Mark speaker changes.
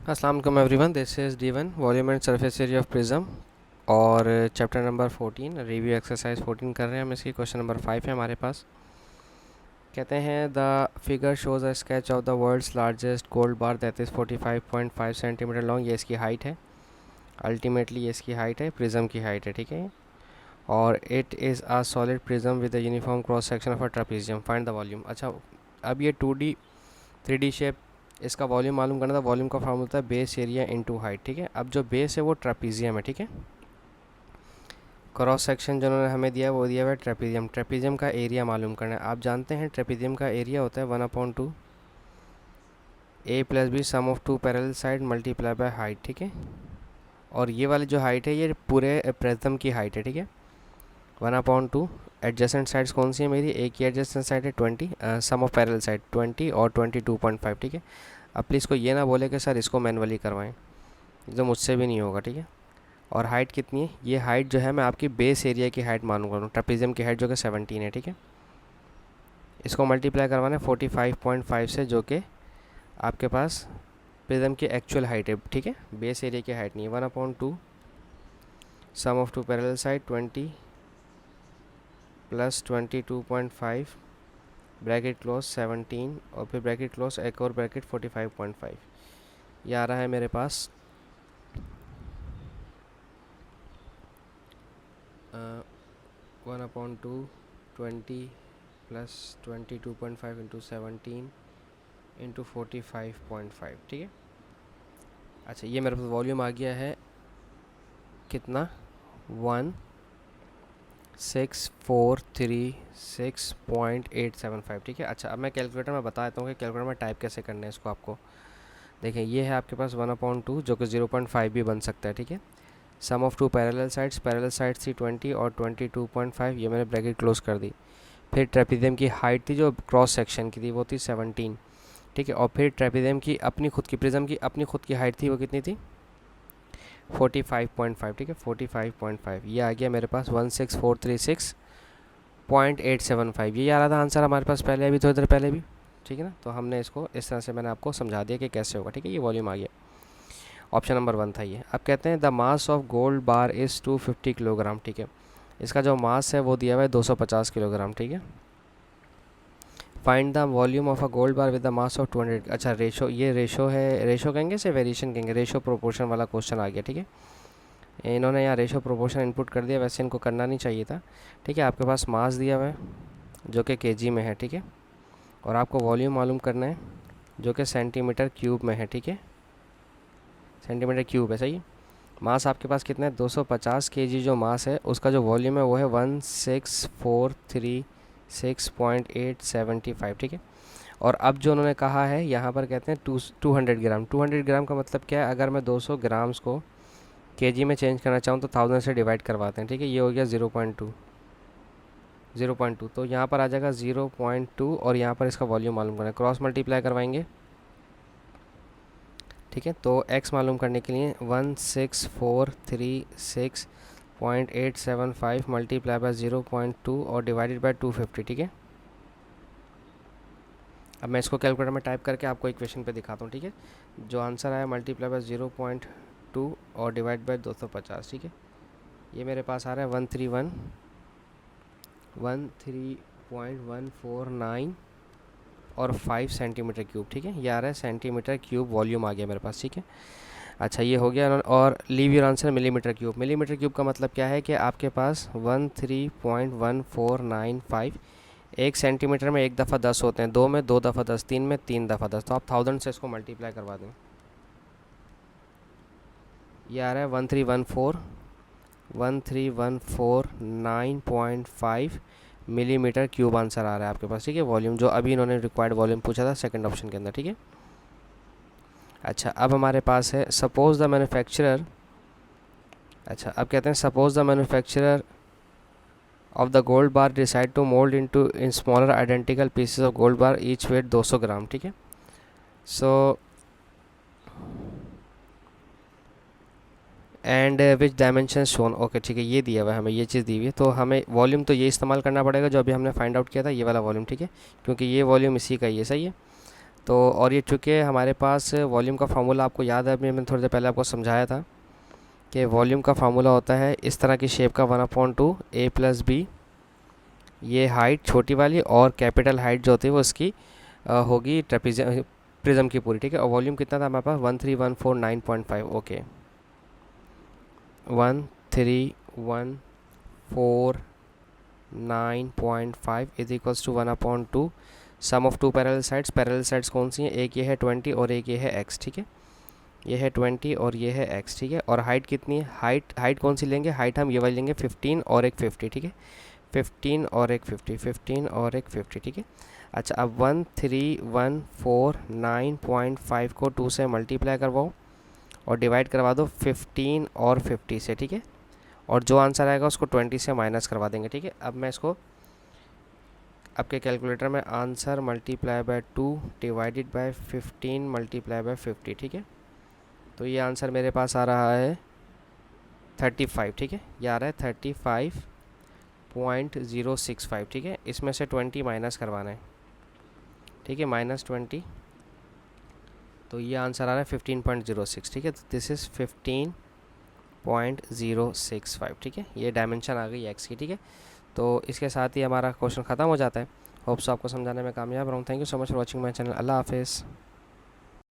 Speaker 1: अस्सलाम वालेकुम everyone, this is D1 volume and surface area of prism और chapter number 14 review exercise 14 कर रहे हैं हम। इसकी क्वेश्चन नंबर 5 है हमारे पास। कहते हैं the figure shows a sketch of the world's largest gold bar that is 45.5 centimetre long. ये इसकी हाइट है, अल्टीमेटली ये इसकी हाइट है, प्रिज्म की हाइट है, ठीक है। और it is a solid prism with a uniform cross section of a trapezium, find the volume. अच्छा, अब ये 2D 3D शेप, इसका वॉल्यूम मालूम करना था। वॉल्यूम का फॉर्मूला होता है बेस एरिया इनटू हाइट, ठीक है। अब जो बेस है वो ट्रापेजियम है, ठीक है। क्रॉस सेक्शन जो उन्होंने हमें दिया है वो दिया हुआ है ट्रेपेजियम। ट्रेपेजियम का एरिया मालूम करना है। आप जानते हैं ट्रेपेजियम का एरिया होता है 1/2 a plus b sum of two parallel side multiply by height, ठीक है। और ये वाली जो हाइट है ये पूरे प्रिज्म की हाइट है, ठीक है। 1/2 एडजेसेंट साइड्स कौन सी है मेरी? एक की एडजेसेंट साइड है 20, सम ऑफ पैरेलल साइड 20 और 22.5, ठीक है। अब प्लीज़ को ये ना बोले कि सर इसको मैनुअली करवाएं, जो मुझसे भी नहीं होगा, ठीक है। और हाइट कितनी है? ये हाइट जो है मैं आपकी बेस एरिया की हाइट मालूम करूँ, ट्रेपेजियम की हाइट जो कि 17 है, ठीक है। इसको मल्टीप्लाई करवाना है 45.5 से, जो कि आपके पास प्रिज्म की एक्चुअल हाइट है, ठीक है, बेस एरिया की हाइट नहीं है। 1/2 sum of two parallel side 20 plus 22.5 bracket close 17 और फिर ब्रैकेट क्लोज एक और ब्रैकेट 45.5। ये आ रहा है मेरे पास 1/2 20 प्लस 22.5 इंटू 17 इंटू 45.5, ठीक है। अच्छा, ये मेरे पास वॉल्यूम आ गया है कितना? 16,436.875, ठीक है। अच्छा, अब मैं कैलकुलेटर में बता देता हूँ कि कैलकुलेटर में टाइप कैसे करना है इसको आपको। देखें, ये है आपके पास 1/2 जो कि 0.5 भी बन सकता है, ठीक है। सम ऑफ टू पैरेलल साइड्स थी 20 और 22.5, ये मैंने ब्रैकेट क्लोज कर दी। फिर ट्रेपेजियम की हाइट थी जो क्रॉस सेक्शन की थी वो थी 17, ठीक है। और फिर ट्रेपेजियम की अपनी खुद की, प्रिज्म की अपनी खुद की हाइट थी वो कितनी थी? 45.5, ठीक है, 45.5। ये आ गया मेरे पास 16,436.875। ये आ रहा था आंसर हमारे पास पहले भी, तो इधर पहले भी, ठीक है ना। तो हमने इसको इस तरह से मैंने आपको समझा दिया कि कैसे होगा, ठीक है। ये वॉल्यूम आ गया, ऑप्शन नंबर 1 था ये। अब कहते हैं the mass of gold bar is 250 kilogram, ठीक है। इसका जो मास है वो दिया हुआ है 250 किलोग्राम, ठीक है। Find the volume of a gold bar with the mass of 200। अच्छा, रेशो, ये रेशो है, रेशो कहेंगे से वेरिएशन कहेंगे, रेशो प्रोपोर्शन वाला क्वेश्चन आ गया, ठीक है। इन्होंने यहाँ रेशो प्रोपोर्शन इनपुट कर दिया, वैसे इनको करना नहीं चाहिए था, ठीक है। आपके पास मास दिया हुआ है जो कि केजी में है, ठीक है। और आपको वॉल्यूम मालूम करना है जो कि सेंटीमीटर क्यूब में है, ठीक है। सेंटीमीटर क्यूब है, सही। मास आपके पास कितना है? 250 केजी जो मास है उसका जो वॉल्यूम है वो है 16,436.875, ठीक है। और अब जो उन्होंने कहा है यहाँ पर कहते हैं 200 ग्राम। 200 ग्राम का मतलब क्या है? अगर मैं 200 ग्राम्स को केजी में चेंज करना चाहूँ तो 1000 से डिवाइड करवाते हैं, ठीक है। ये हो गया 0.2, तो यहाँ पर आ जाएगा 0.2 और यहाँ पर इसका वॉल्यूम मालूम करना है, क्रॉस मल्टीप्लाई करवाएंगे, ठीक है। तो x मालूम करने के लिए 16,436.875 मल्टीप्लाई बाय 0.2 और डिवाइडेड बाय 250, ठीक है। अब मैं इसको कैलकुलेटर में टाइप करके आपको इक्वेशन पे दिखाता हूँ, ठीक है। जो आंसर आया मल्टीप्लाई बाय 0.2 और डिवाइड बाय 250, ठीक है। ये मेरे पास आ रहा है 131.149 और 5 सेंटीमीटर क्यूब, ठीक है। ये आ रहा है सेंटीमीटर क्यूब वॉल्यूम आ गया मेरे पास, ठीक है। अच्छा, ये हो गया। और leave your answer millimetre cube. Millimetre cube का मतलब क्या है कि आपके पास 13.1495, 1 सेंटीमीटर में 1 दफ़ा 10 होते हैं, 2 में 2 दफ़ा 10, 3 में 3 दफ़ा 10, तो आप 1000 से इसको मल्टीप्लाई करवा दें। ये आ रहा है 1314 मिलीमीटर क्यूब आंसर आ रहा है आपके पास, ठीक है। वॉल्यूम जो अभी इन्होंने रिक्वायर्ड वॉल्यूम पूछा था सेकंड ऑप्शन के अंदर, ठीक है। अच्छा, अब हमारे पास है सपोज द मैन्युफैक्चरर। अच्छा, अब कहते हैं suppose the manufacturer of the gold bar decide to mould into in smaller identical pieces of gold bar each weight 200 gram, ठीक है। So and which dimension shown, okay, ठीक है। ये दिया हुआ है हमें, ये चीज़ दी हुई है, तो हमें वॉल्यूम तो ये इस्तेमाल करना पड़ेगा जो अभी हमने फाइंड आउट किया था, ये वाला वॉल्यूम, ठीक है, क्योंकि ये वॉल्यूम इसी का ही है, सही है। तो और ये चूँकि हमारे पास वॉल्यूम का फार्मूला आपको याद है, अभी मैंने थोड़ी देर पहले आपको समझाया था कि वॉल्यूम का फार्मूला होता है इस तरह की शेप का 1/2 a प्लस बी, ये हाइट छोटी वाली, और कैपिटल हाइट जो होती है वो उसकी होगी ट्रेपीजियम प्रिज्म की पूरी, ठीक है। और वॉल्यूम कितना था हमारे पास 13149.5, okay 13149.5 is equals to 1/2 sum of two parallel sides. Parallel sides कौन सी हैं, एक ये है 20 और एक ये है x, ठीक है। ये है 20 और ये है x, ठीक है। और हाइट कितनी है, हाइट कौन सी लेंगे, हाइट हम ये वाली लेंगे 15 और एक 50, ठीक है। 15 और एक 50, 15 और एक 50, ठीक है। अच्छा, अब 13149.5 को 2 से मल्टीप्लाई करवाओ और डिवाइड करवा दो 15 और 50 से, ठीक है। और जो आंसर आएगा उसको 20 से माइनस करवा देंगे, ठीक है। अब मैं इसको आपके कैलकुलेटर में answer multiply by 2 divided by 15 multiply by 50, ठीक है। तो ये आंसर मेरे पास आ रहा है 35, ठीक है। ये आ रहा है 35.065, ठीक है। इसमें से 20 माइनस करवाना है, ठीक है, -20, तो ये आंसर आ रहा है 15.06, ठीक है। तो दिस इज़ 15.065, ठीक है। ये डायमेंशन आ गई एक्स की, ठीक है। तो इसके साथ ही हमारा क्वेश्चन ख़त्म हो जाता है। होप्स आपको समझाने में कामयाब रहूँ। Thank you so much for watching my channel. अल्लाह हाफिज़।